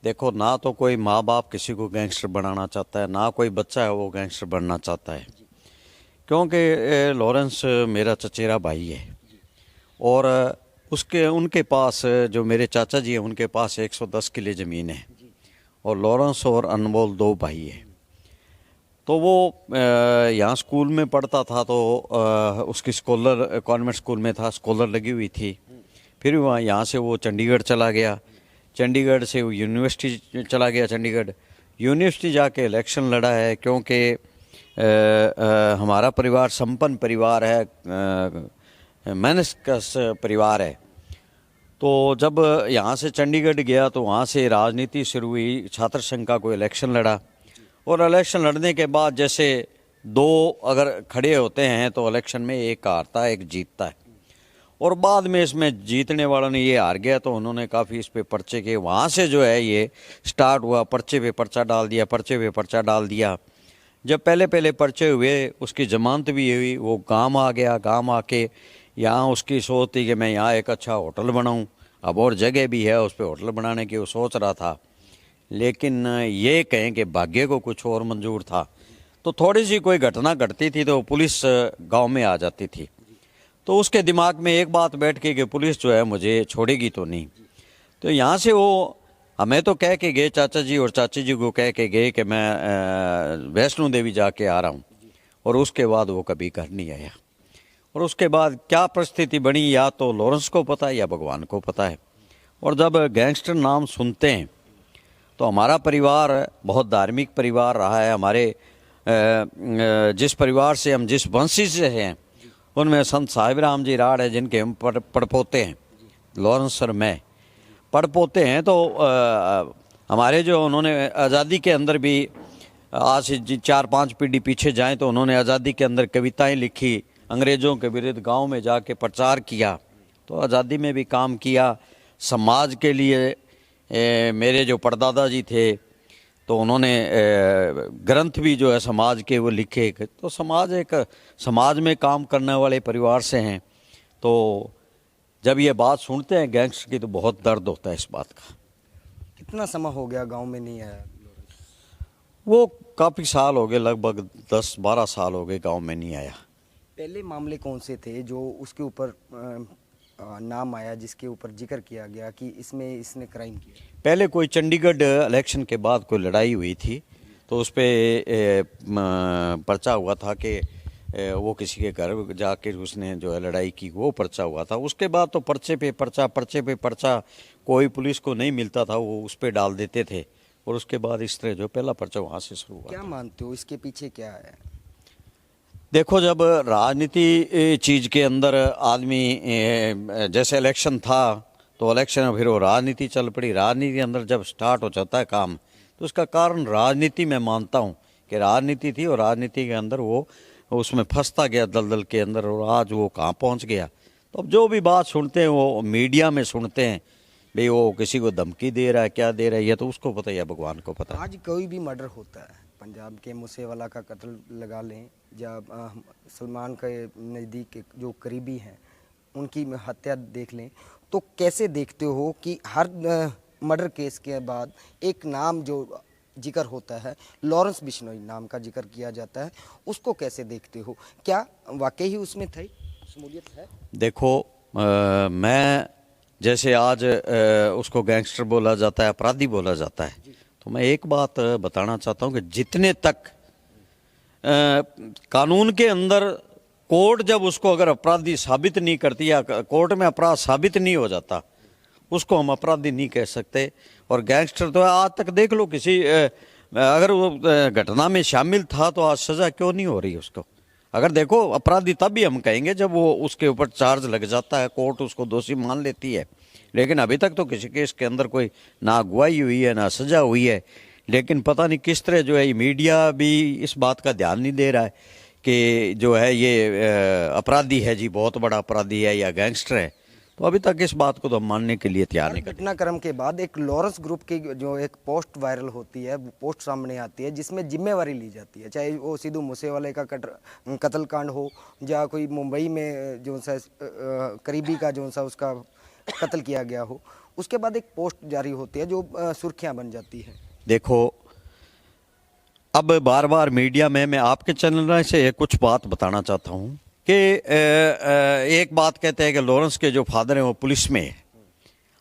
देखो, ना तो कोई माँ बाप किसी को गैंगस्टर बनाना चाहता है, ना कोई बच्चा है वो गैंगस्टर बनना चाहता है। क्योंकि लॉरेंस मेरा चचेरा भाई है और उसके उनके पास जो मेरे चाचा जी हैं उनके पास 110 किले ज़मीन है और लॉरेंस और अनमोल दो भाई है। तो वो यहाँ स्कूल में पढ़ता था तो उसकी स्कॉलर कॉन्वेंट स्कूल में था, स्कॉलर लगी हुई थी। फिर वहाँ यहाँ से वो चंडीगढ़ चला गया, चंडीगढ़ से वो यूनिवर्सिटी चला गया। चंडीगढ़ यूनिवर्सिटी जाके इलेक्शन लड़ा है क्योंकि हमारा परिवार संपन्न परिवार है, मेहनतकश परिवार है। तो जब यहाँ से चंडीगढ़ गया तो वहाँ से राजनीति शुरू हुई, छात्र संघ का कोई इलेक्शन लड़ा और इलेक्शन लड़ने के बाद जैसे दो अगर खड़े होते हैं तो इलेक्शन में एक हारता है एक जीतता है और बाद में इसमें जीतने वालों ने ये हार गया तो उन्होंने काफ़ी इस पे पर्चे के, वहाँ से जो है ये स्टार्ट हुआ, पर्चे पे पर्चा डाल दिया, पर्चे पे पर्चा डाल दिया। जब पहले पहले पर्चे हुए उसकी जमानत भी हुई, वो गांव आ गया, गांव आके यहाँ उसकी सोच थी कि मैं यहाँ एक अच्छा होटल बनाऊँ, अब और जगह भी है उस पर होटल बनाने की वो सोच रहा था। लेकिन ये कहें कि भाग्य को कुछ और मंजूर था तो थोड़ी सी कोई घटना घटती थी तो पुलिस गांव में आ जाती थी। तो उसके दिमाग में एक बात बैठ के कि पुलिस जो है मुझे छोड़ेगी तो नहीं। तो यहाँ से वो हमें तो कह के गए, चाचा जी और चाची जी को कह के गए कि मैं वैष्णो देवी जाके आ रहा हूँ और उसके बाद वो कभी घर नहीं आया। और उसके बाद क्या परिस्थिति बनी या तो लॉरेंस को पता है या भगवान को पता है। और जब गैंगस्टर नाम सुनते हैं तो हमारा परिवार बहुत धार्मिक परिवार रहा है। हमारे जिस परिवार से हम जिस वंशी से हैं उनमें संत साहिब राम जी राड है जिनके हम पड़पोते हैं, लॉरेंस और मैं पड़पोते हैं। तो हमारे जो उन्होंने आज़ादी के अंदर भी आज से 4-5 पीढ़ी पीछे जाएं तो उन्होंने आज़ादी के अंदर कविताएं लिखी, अंग्रेज़ों के विरुद्ध गांव में जाके प्रचार किया, तो आज़ादी में भी काम किया। समाज के लिए मेरे जो परदादा जी थे तो उन्होंने ग्रंथ भी जो है समाज के वो लिखे। तो समाज में काम करने वाले परिवार से हैं। तो जब ये बात सुनते हैं गैंगस्टर की तो बहुत दर्द होता है इस बात का। कितना समय हो गया गांव में नहीं आया? वो काफ़ी साल हो गए, लगभग 10-12 साल हो गए गांव में नहीं आया। पहले मामले कौन से थे जो उसके ऊपर नाम आया, जिसके ऊपर जिक्र किया गया कि इसमें इसने क्राइम किया? पहले कोई चंडीगढ़ इलेक्शन के बाद कोई लड़ाई हुई थी तो उस पर पर्चा हुआ था कि वो किसी के घर जाकर उसने जो है लड़ाई की, वो पर्चा हुआ था। उसके बाद तो पर्चे पे पर्चा कोई पुलिस को नहीं मिलता था वो उस पर डाल देते थे और उसके बाद इस तरह जो पहला पर्चा वहाँ से शुरू हुआ। क्या मानते हो इसके पीछे क्या है? देखो, जब राजनीति चीज़ के अंदर आदमी जैसे इलेक्शन था तो इलेक्शन में फिर वो राजनीति चल पड़ी। राजनीति के अंदर जब स्टार्ट हो जाता है काम तो उसका कारण राजनीति मैं मानता हूँ कि राजनीति थी और राजनीति के अंदर वो उसमें फंसता गया दलदल के अंदर और आज वो कहाँ पहुँच गया। तो अब जो भी बात सुनते हैं वो मीडिया में सुनते हैं, भाई वो किसी को धमकी दे रहा है, क्या दे रहा है, ये तो उसको पता है या भगवान को पता है। आज कोई भी मर्डर होता है, पंजाब के मूसेवाला का कत्ल लगा लें या सलमान के नज़दीक जो करीबी हैं उनकी हत्या देख लें, तो कैसे देखते हो कि हर मर्डर केस के बाद एक नाम जो जिक्र होता है, लॉरेंस बिश्नोई नाम का जिक्र किया जाता है, उसको कैसे देखते हो? क्या वाकई ही उसमें थी शमूलियत है? देखो, मैं जैसे आज उसको गैंगस्टर बोला जाता है, अपराधी बोला जाता है, तो मैं एक बात बताना चाहता हूँ कि जितने तक कानून के अंदर कोर्ट जब उसको अगर अपराधी साबित नहीं करती या कोर्ट में अपराध साबित नहीं हो जाता उसको हम अपराधी नहीं कह सकते। और गैंगस्टर तो आज तक देख लो, किसी अगर वो घटना में शामिल था तो आज सज़ा क्यों नहीं हो रही उसको? अगर देखो, अपराधी तब भी हम कहेंगे जब वो उसके ऊपर चार्ज लग जाता है, कोर्ट उसको दोषी मान लेती है। लेकिन अभी तक तो किसी केस के अंदर कोई ना अगुवाई हुई है ना सज़ा हुई है। लेकिन पता नहीं किस तरह जो है मीडिया भी इस बात का ध्यान नहीं दे रहा है कि जो है ये अपराधी है जी, बहुत बड़ा अपराधी है या गैंगस्टर है। तो अभी तक इस बात को तो मानने के लिए तैयार नहीं करते। घटनाक्रम के बाद एक लॉरेंस ग्रुप की जो एक पोस्ट वायरल होती है, वो पोस्ट सामने आती है जिसमें जिम्मेवारी ली जाती है, चाहे वो सिद्धू मूसेवाले का कत्ल कांड हो या कोई मुंबई में जो सा करीबी का जो सा उसका कत्ल किया गया हो, उसके बाद एक पोस्ट जारी होती है जो सुर्खियां बन जाती है। देखो, अब बार बार मीडिया में मैं आपके चैनल से कुछ बात बताना चाहता हूँ कि एक बात कहते हैं कि लॉरेंस के जो फादर हैं वो पुलिस में है।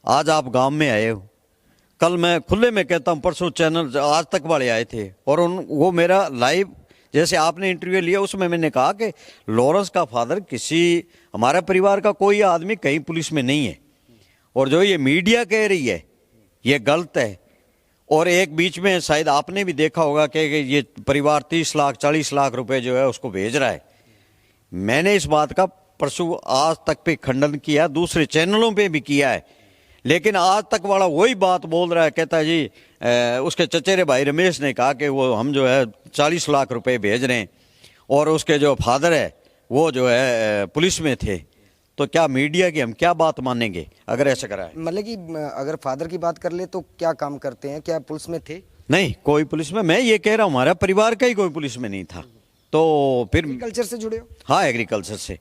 आज आप गांव में आए हो, कल मैं खुले में कहता हूँ, परसों चैनल आज तक वाले आए थे और वो मेरा लाइव जैसे आपने इंटरव्यू लिया उसमें मैंने कहा कि लॉरेंस का फादर किसी हमारा परिवार का कोई आदमी कहीं पुलिस में नहीं है, और जो ये मीडिया कह रही है ये गलत है। और एक बीच में शायद आपने भी देखा होगा कि ये परिवार 30 लाख 40 लाख रुपए जो है उसको भेज रहा है। मैंने इस बात का परसों आज तक पे खंडन किया, दूसरे चैनलों पे भी किया है, लेकिन आज तक वाला वही बात बोल रहा है। कहता है जी उसके चचेरे भाई रमेश ने कहा कि वो हम जो है 40 लाख रुपए भेज रहे हैं और उसके जो फादर है वो जो है पुलिस में थे। तो क्या मीडिया की हम क्या बात मानेंगे अगर ऐसा करा है? मतलब कि अगर फादर की बात कर ले तो क्या काम करते हैं, क्या पुलिस में थे? नहीं, कोई पुलिस में, मैं ये कह रहा हूँ हमारा परिवार का ही कोई पुलिस में नहीं था। तो फिर कल्चर से जुड़े हो? हाँ, एग्रीकल्चर से।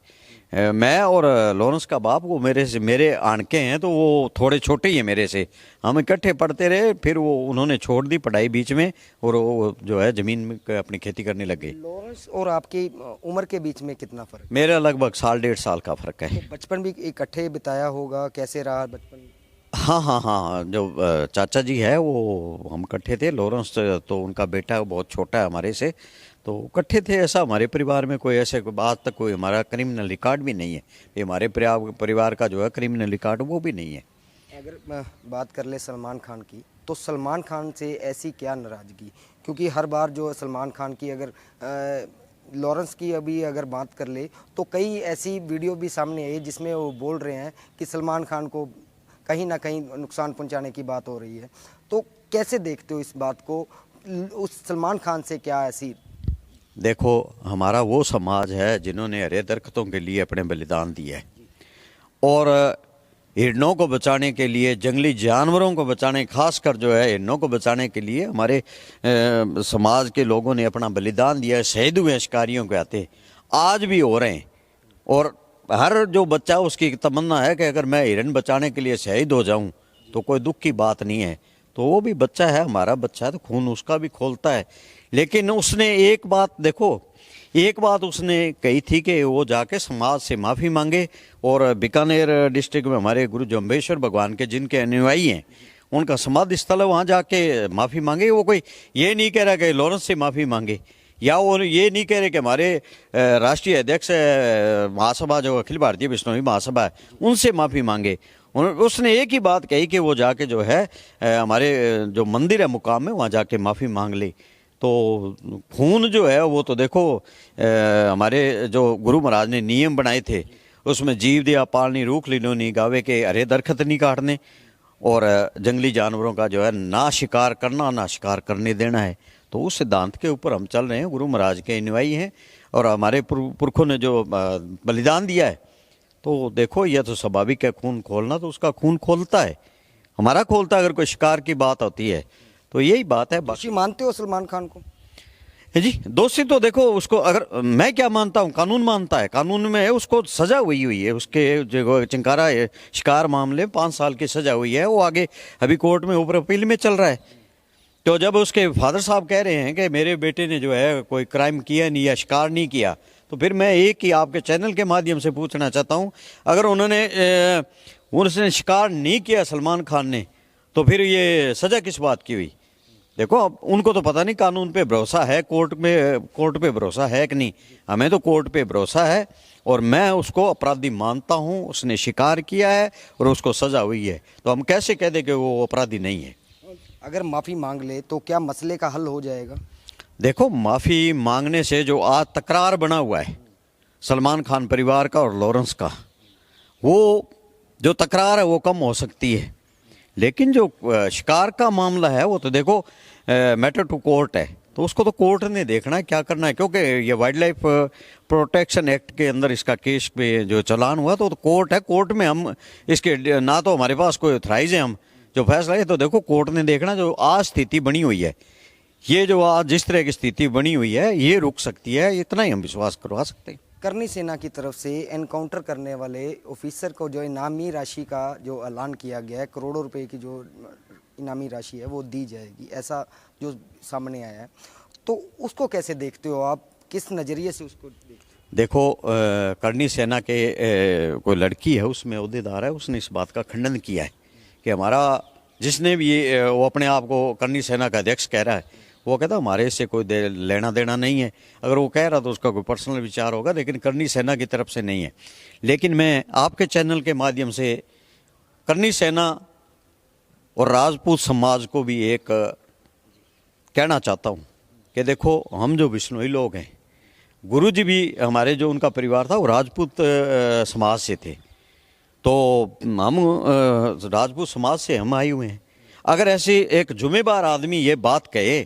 मैं और लॉरेंस का बाप वो मेरे आनके हैं, तो वो थोड़े छोटे ही हैं मेरे से। हम इकट्ठे पढ़ते रहे, फिर वो उन्होंने छोड़ दी पढ़ाई बीच में और वो जो है ज़मीन में अपनी खेती करने लग गए। लॉरेंस और आपकी उम्र के बीच में कितना फर्क? मेरा लगभग 1.5 साल का फ़र्क है। तो बचपन भी इकट्ठे बिताया होगा, कैसे रहा बचपन? हाँ हाँ हाँ, जो चाचा जी है वो हम इकट्ठे थे। लॉरेंस तो उनका बेटा बहुत छोटा है हमारे से, तो इकट्ठे थे। ऐसा हमारे परिवार में कोई ऐसे आज तक कोई हमारा क्रिमिनल रिकॉर्ड भी नहीं है। ये हमारे परिवार का जो है क्रिमिनल रिकॉर्ड वो भी नहीं है। अगर बात कर ले सलमान खान की, तो सलमान खान से ऐसी क्या नाराज़गी? क्योंकि हर बार जो सलमान खान की अगर लॉरेंस की अभी अगर बात कर ले तो कई ऐसी वीडियो भी सामने आई जिसमें वो बोल रहे हैं कि सलमान खान को कहीं ना कहीं नुकसान पहुंचाने की बात हो रही है। तो कैसे देखते हो इस बात को? उस सलमान खान से क्या ऐसी? देखो, हमारा वो समाज है जिन्होंने हरे दरख्तों के लिए अपने बलिदान दिया है, और हिरणों को बचाने के लिए, जंगली जानवरों को बचाने, खासकर जो है हिरणों को बचाने के लिए हमारे समाज के लोगों ने अपना बलिदान दिया है। शहीद हुए शिकारियों के हाथे, आज भी हो रहे हैं। और हर जो बच्चा उसकी तमन्ना है कि अगर मैं हिरण बचाने के लिए शहीद हो जाऊं तो कोई दुख की बात नहीं है। तो वो भी बच्चा है, हमारा बच्चा है, तो खून उसका भी खोलता है। लेकिन उसने एक बात देखो, एक बात उसने कही थी कि वो जाके समाज से माफ़ी मांगे, और बीकानेर डिस्ट्रिक्ट में हमारे गुरु जम्बेश्वर भगवान के जिनके अनुयायी हैं उनका समाधि स्थल है, वहाँ जाके माफ़ी मांगे। वो कोई ये नहीं कह रहा कि लॉरेंस से माफ़ी मांगे, या वो ये नहीं कह रहे कि हमारे राष्ट्रीय अध्यक्ष महासभा जो अखिल भारतीय बिश्नोई महासभा है उनसे माफ़ी मांगे। उसने एक ही बात कही कि वो जाके जो है हमारे जो मंदिर है मुकाम में वहाँ जाके माफ़ी मांग ले। तो खून जो है वो तो देखो, हमारे जो गुरु महाराज ने नियम बनाए थे उसमें जीव दिया पालनी रूख लीनो नहीं गावे के हरे दरख्त नहीं काटने, और जंगली जानवरों का जो है ना शिकार करना ना शिकार करने देना है। तो उस सिद्धांत के ऊपर हम चल रहे हैं, गुरु महाराज के अनुयायी हैं, और हमारे पुरखों ने जो बलिदान दिया है, तो देखो यह तो स्वाभाविक है, खून खोलना तो उसका खून खोलता है, हमारा खोलता है। अगर कोई शिकार की बात होती है तो यही बात है। दोषी मानते हो सलमान खान को? जी, दोषी तो देखो उसको, अगर मैं क्या मानता हूँ, कानून मानता है, कानून में है उसको सजा हुई है। उसके जो चिंकारा शिकार मामले 5 साल की सजा हुई है, वो आगे अभी कोर्ट में ऊपर अपील में चल रहा है। तो जब उसके फादर साहब कह रहे हैं कि मेरे बेटे ने जो है कोई क्राइम किया नहीं या शिकार नहीं किया, तो फिर मैं एक ही आपके चैनल के माध्यम से पूछना चाहता हूँ, अगर उसने शिकार नहीं किया सलमान खान ने, तो फिर ये सज़ा किस बात की हुई? देखो, अब उनको तो पता नहीं कानून पे भरोसा है, कोर्ट पे भरोसा है कि नहीं। हमें तो कोर्ट पे भरोसा है, और मैं उसको अपराधी मानता हूँ। उसने शिकार किया है और उसको सज़ा हुई है, तो हम कैसे कह दें कि वो अपराधी नहीं है? अगर माफ़ी मांग ले तो क्या मसले का हल हो जाएगा? देखो, माफ़ी मांगने से जो आज तकरार बना हुआ है सलमान खान परिवार का और लॉरेंस का, वो जो तकरार है वो कम हो सकती है। लेकिन जो शिकार का मामला है वो तो देखो मैटर टू कोर्ट है, तो उसको तो कोर्ट ने देखना है क्या करना है, क्योंकि ये वाइल्ड लाइफ प्रोटेक्शन एक्ट के अंदर इसका केस पे जो चलान हुआ, तो कोर्ट है। कोर्ट में हम इसके ना तो हमारे पास कोई ऑथराइज है, हम जो फैसला है तो देखो कोर्ट ने देखना। जो आज स्थिति बनी हुई है, ये जो आज जिस तरह की स्थिति बनी हुई है, ये रुक सकती है, इतना ही हम विश्वास करवा सकते हैं। करनी सेना की तरफ से एनकाउंटर करने वाले ऑफिसर को जो इनामी राशि का जो ऐलान किया गया है, करोड़ों रुपए की जो इनामी राशि है वो दी जाएगी, ऐसा जो सामने आया है, तो उसको कैसे देखते हो आप, किस नज़रिए से उसको देखते हो? देखो करनी सेना के कोई लड़की है, उसमें ओहदेदार है, उसने इस बात का खंडन किया है कि हमारा जिसने भी वो अपने आप को करनी सेना का अध्यक्ष कह रहा है, वो कहता हमारे से कोई लेना देना नहीं है। अगर वो कह रहा तो उसका कोई पर्सनल विचार होगा, लेकिन करनी सेना की तरफ से नहीं है। लेकिन मैं आपके चैनल के माध्यम से करनी सेना और राजपूत समाज को भी एक कहना चाहता हूँ कि देखो, हम जो बिश्नोई लोग हैं, गुरु जी भी हमारे जो उनका परिवार था वो राजपूत समाज से थे, तो हम राजपूत समाज से हम आए हुए हैं। अगर ऐसे एक जुम्मेदार आदमी ये बात कहे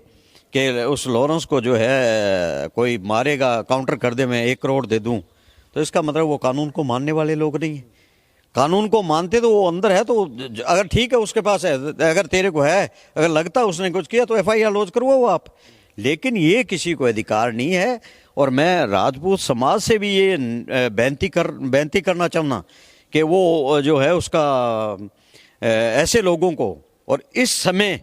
कि उस लॉरेंस को जो है कोई मारेगा, काउंटर कर दे, मैं 1 करोड़ दे दूं, तो इसका मतलब वो कानून को मानने वाले लोग नहीं हैं। कानून को मानते तो वो अंदर है, तो अगर ठीक है उसके पास है, अगर तेरे को है, अगर लगता उसने कुछ किया तो FIR लॉन्च करवाओ आप। लेकिन ये किसी को अधिकार नहीं है। और मैं राजपूत समाज से भी ये बेनती करना चाहूँगा कि वो जो है उसका ऐसे लोगों को, और इस समय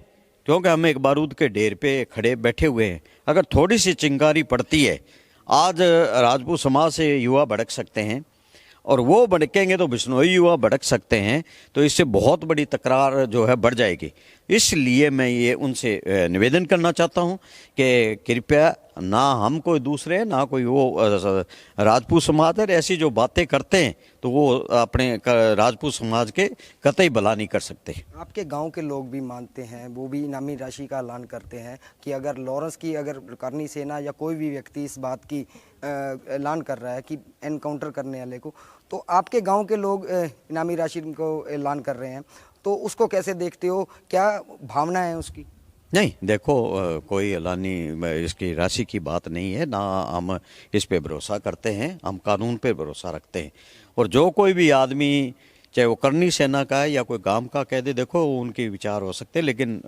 क्योंकि हम एक बारूद के ढेर पे खड़े बैठे हुए हैं, अगर थोड़ी सी चिंगारी पड़ती है, आज राजपूत समाज से युवा भड़क सकते हैं, और वो भड़केंगे तो बिश्नोई युवा भड़क सकते हैं, तो इससे बहुत बड़ी तकरार जो है बढ़ जाएगी। इसलिए मैं ये उनसे निवेदन करना चाहता हूँ कि कृपया ना हम कोई दूसरे, ना कोई वो राजपूत समाज है, ऐसी जो बातें करते हैं तो वो अपने राजपूत समाज के कतई भला नहीं कर सकते। आपके गांव के लोग भी मानते हैं, वो भी इनामी राशि का ऐलान करते हैं कि अगर लॉरेंस की, अगर करनी सेना या कोई भी व्यक्ति इस बात की ऐलान कर रहा है कि एनकाउंटर करने वाले को, तो आपके गांव के लोग इनामी राशि को ऐलान कर रहे हैं, तो उसको कैसे देखते हो, क्या भावना है उसकी? नहीं, देखो कोई ऐलानी इसकी राशि की बात नहीं है, ना हम इस पे भरोसा करते हैं, हम कानून पे भरोसा रखते हैं। और जो कोई भी आदमी, चाहे वो करनी सेना का है या कोई गांव का कह दे, देखो उनके विचार हो सकते हैं, लेकिन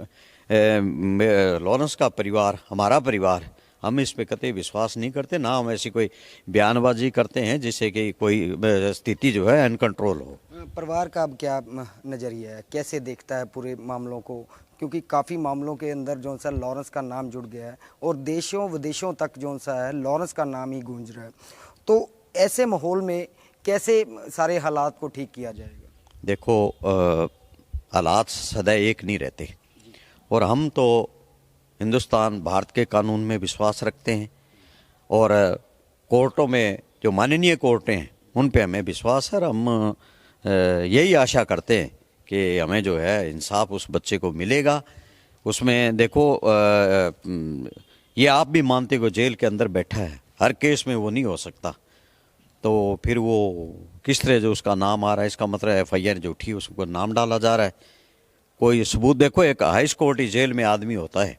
लॉरेंस का परिवार, हमारा परिवार, हम इस पे कतई विश्वास नहीं करते, ना हम ऐसी कोई बयानबाजी करते हैं जिससे कि कोई स्थिति जो है अनकंट्रोल हो। परिवार का अब क्या नज़रिया है, कैसे देखता है पूरे मामलों को, क्योंकि काफ़ी मामलों के अंदर जो सा लॉरेंस का नाम जुड़ गया है और देशों विदेशों तक जो सा है लॉरेंस का नाम ही गूंज रहा है, तो ऐसे माहौल में कैसे सारे हालात को ठीक किया जाएगा? देखो हालात सदा एक नहीं रहते, और हम तो हिंदुस्तान भारत के कानून में विश्वास रखते हैं, और कोर्टों में जो माननीय कोर्टें हैं उन पे हमें विश्वास है। और हम यही आशा करते हैं कि हमें जो है इंसाफ उस बच्चे को मिलेगा। उसमें देखो ये आप भी मानते हो, जेल के अंदर बैठा है, हर केस में वो नहीं हो सकता, तो फिर वो किस तरह जो उसका नाम आ रहा है, इसका मतलब FIR जो उठी उसको नाम डाला जा रहा है, कोई सबूत। देखो एक हाई सिक्योरिटी जेल में आदमी होता है,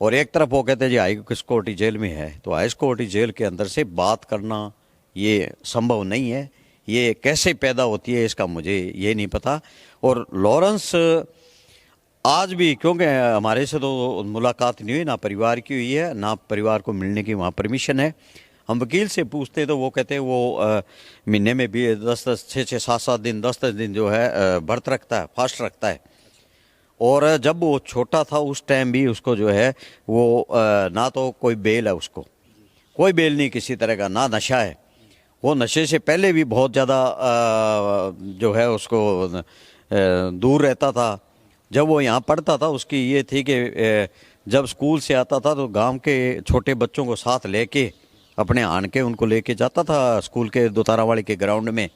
और एक तरफ वो कहते हैं जी हाई सिक्योरिटी जेल में है, तो हाई सिक्योरिटी जेल के अंदर से बात करना ये संभव नहीं है। ये कैसे पैदा होती है इसका मुझे ये नहीं पता। और लॉरेंस आज भी, क्योंकि हमारे से तो मुलाकात नहीं हुई, ना परिवार की हुई है, ना परिवार को मिलने की वहाँ परमिशन है। हम वकील से पूछते तो वो कहते हैं वो महीने में भी 10-10, 6-6, 7-7 दिन, 10-10 दिन जो है व्रत रखता है, फास्ट रखता है। और जब वो छोटा था उस टाइम भी उसको जो है वो ना तो कोई बेल है, उसको कोई बेल नहीं किसी तरह का, ना नशा है। वो नशे से पहले भी बहुत ज़्यादा जो है उसको दूर रहता था। जब वो यहाँ पढ़ता था उसकी ये थी कि जब स्कूल से आता था तो गांव के छोटे बच्चों को साथ लेके, अपने आन के उनको लेके जाता था स्कूल के दोतारावाड़ी के ग्राउंड में,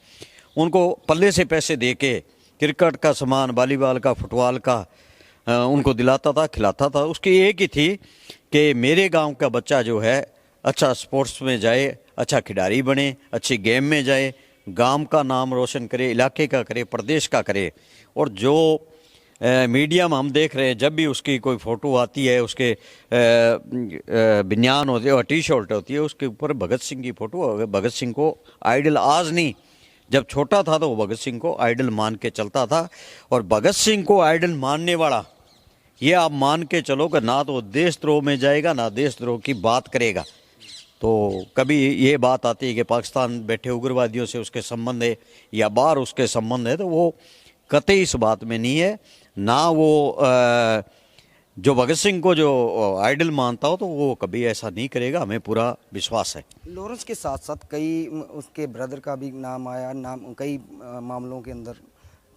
उनको पल्ले से पैसे दे के क्रिकेट का सामान, वॉलीबॉल का, फुटबॉल का उनको दिलाता था, खिलाता था। उसकी एक ही थी कि मेरे गांव का बच्चा जो है अच्छा स्पोर्ट्स में जाए, अच्छा खिलाड़ी बने, अच्छी गेम में जाए, गांव का नाम रोशन करे, इलाके का करे, प्रदेश का करे। और जो मीडिया में हम देख रहे हैं, जब भी उसकी कोई फ़ोटो आती है, उसके बनियान होती है और टी-शर्ट होती है, उसके ऊपर भगत सिंह की फ़ोटो। भगत सिंह को आइडल आज नहीं, जब छोटा था तो वो भगत सिंह को आइडल मान के चलता था। और भगत सिंह को आइडल मानने वाला, ये आप मान के चलो कि ना तो देशद्रोह में जाएगा, ना देशद्रोह की बात करेगा। तो कभी ये बात आती है कि पाकिस्तान बैठे उग्रवादियों से उसके संबंध है या बाहर उसके संबंध है, तो वो कतई इस बात में नहीं है। ना वो जो भगत सिंह को जो आइडल मानता हो तो वो कभी ऐसा नहीं करेगा, हमें पूरा विश्वास है। लॉरेंस के साथ साथ कई उसके ब्रदर का भी नाम आया, नाम कई मामलों के अंदर,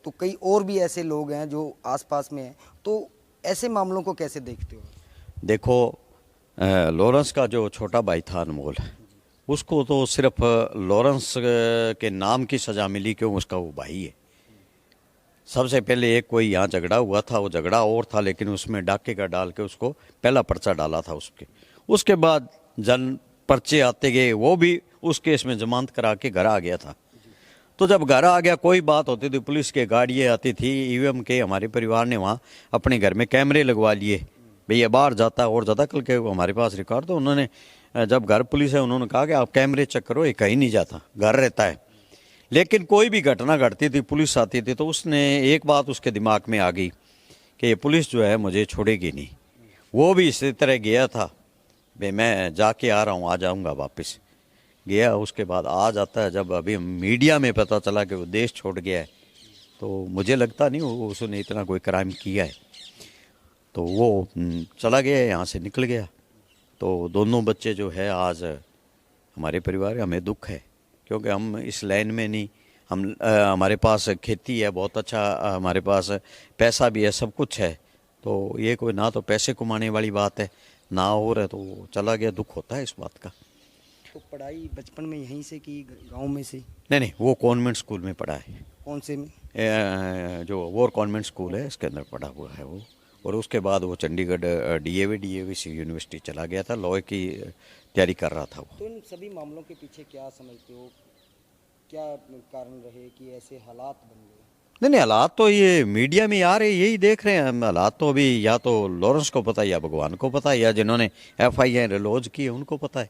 तो कई और भी ऐसे लोग हैं जो आसपास में हैं, तो ऐसे मामलों को कैसे देखते हो? देखो, लॉरेंस का जो छोटा भाई था अनमोल, उसको तो सिर्फ लॉरेंस के नाम की सज़ा मिली, क्यों, उसका वो भाई है। सबसे पहले एक कोई यहाँ झगड़ा हुआ था, वो झगड़ा और था, लेकिन उसमें डाके का डाल के उसको पहला पर्चा डाला था उसके बाद जन पर्चे आते गए, वो भी उस केस में जमानत करा के घर आ गया था। तो जब घर आ गया, कोई बात होती थी, पुलिस के गाड़ियाँ आती थी, ईवीएम के, हमारे परिवार ने वहाँ अपने घर में कैमरे लगवा लिए, भैया बाहर जाता है और ज़्यादा, कल के हमारे पास रिकॉर्ड। तो उन्होंने जब घर पुलिस है, उन्होंने कहा कि आप कैमरे चेक करो, ये कहीं नहीं जाता, घर रहता है। लेकिन कोई भी घटना घटती थी, पुलिस आती थी, तो उसने एक बात उसके दिमाग में आ गई कि ये पुलिस जो है मुझे छोड़ेगी नहीं। वो भी इसी तरह गया था, भाई मैं जाके आ रहा हूँ, आ जाऊँगा वापस। गया, उसके बाद आ जाता है। जब अभी मीडिया में पता चला कि वो देश छोड़ गया है, तो मुझे लगता नहीं वो उसने इतना कोई क्राइम किया है। तो वो चला गया, यहाँ से निकल गया। तो दोनों बच्चे जो है आज हमारे परिवार, हमें दुख है, क्योंकि हम इस लाइन में नहीं, हम हमारे पास खेती है बहुत अच्छा, हमारे पास पैसा भी है, सब कुछ है। तो ये कोई ना तो पैसे कमाने वाली बात है ना और है, तो चला गया, दुख होता है इस बात का। तो पढ़ाई बचपन में यहीं से की, गांव में से? नहीं, वो कॉन्वेंट स्कूल में पढ़ा है। कौन से में? जो वॉर कॉन्वेंट स्कूल है, इसके अंदर पढ़ा हुआ है वो। और उसके बाद वो चंडीगढ़ डीएवी यूनिवर्सिटी चला गया था, लॉ की तैयारी कर रहा था वो। तो इन सभी मामलों के पीछे क्या समझते हो, क्या कारण रहे कि ऐसे हालात बन गए? नहीं, हालात तो ये मीडिया में आ रहे, यही देख रहे हैं हम। हालात तो अभी या तो लॉरेंस को पता है, या भगवान को पता है, या जिन्होंने FIR लॉन्च की है उनको पता है।